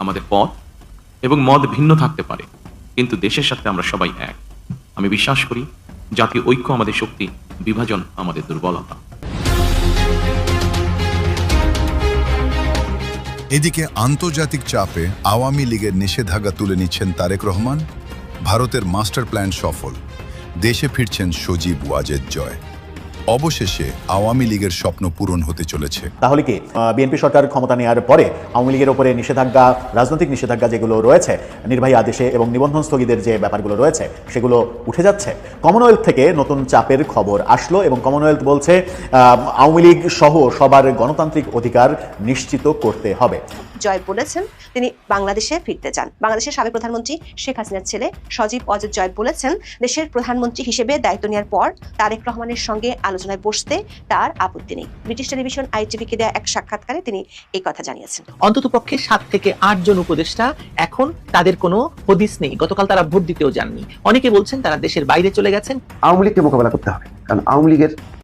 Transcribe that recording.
আমাদের পথ এবং মত ভিন্ন থাকতে পারে, কিন্তু দেশের সাথে আমরা সবাই এক। আমি বিশ্বাস করি জাতীয় ঐক্য আমাদের শক্তি, বিভাজন আমাদের দুর্বলতা। এদিকে আন্তর্জাতিক চাপে আওয়ামী লীগের নিষেধাজ্ঞা তুলে নিচ্ছেন তারেক রহমান। ভারতের মাস্টার প্ল্যান সফল, দেশে ফিরছেন সজীব ওয়াজেদ জয়। অবশেষে আওয়ামী লীগের স্বপ্ন পূরণ হতে চলেছে। তাহলে কি বিএনপি সরকার ক্ষমতা নেওয়ার পরে আওয়ামী লীগের উপরে নিষেধাজ্ঞা, রাজনৈতিক নিষেধাজ্ঞা যেগুলো রয়েছে, নির্বাহী আদেশে এবং নিবন্ধন স্থগিতের যে ব্যাপারগুলো রয়েছে সেগুলো উঠে যাচ্ছে? কমনওয়েলথ থেকে নতুন চাপের খবর আসলো এবং কমনওয়েলথ বলছে আওয়ামী লীগ সহ সবার গণতান্ত্রিক অধিকার নিশ্চিত করতে হবে। জয় বলেছেন তিনি বাংলাদেশে ফিরতে চান। বাংলাদেশের সাবেক প্রধানমন্ত্রী শেখ হাসিনার ছেলে সজীব ওয়াজেদ জয় বলেছেন, দেশের প্রধানমন্ত্রী হিসেবে দায়িত্ব নেওয়ার পর তারেক রহমানের সঙ্গে আলোচনায় বসতে তার আপত্তি নেই। ব্রিটিশ টেলিভিশন ITV-কে দেয়া এক সাক্ষাৎকারে তিনি এই কথা জানিয়েছেন। অন্ততপক্ষে 7 থেকে 8 জন উপদেষ্টা এখন তাদের কোনো হদিস নেই। গতকাল তারা ভোট দিতেও যাননি। অনেকে বলছেন তারা দেশের বাইরে চলে গেছেন। আওয়ামী লীগকে মোকাবেলা করতে হবে, কারণ আওয়ামী লীগের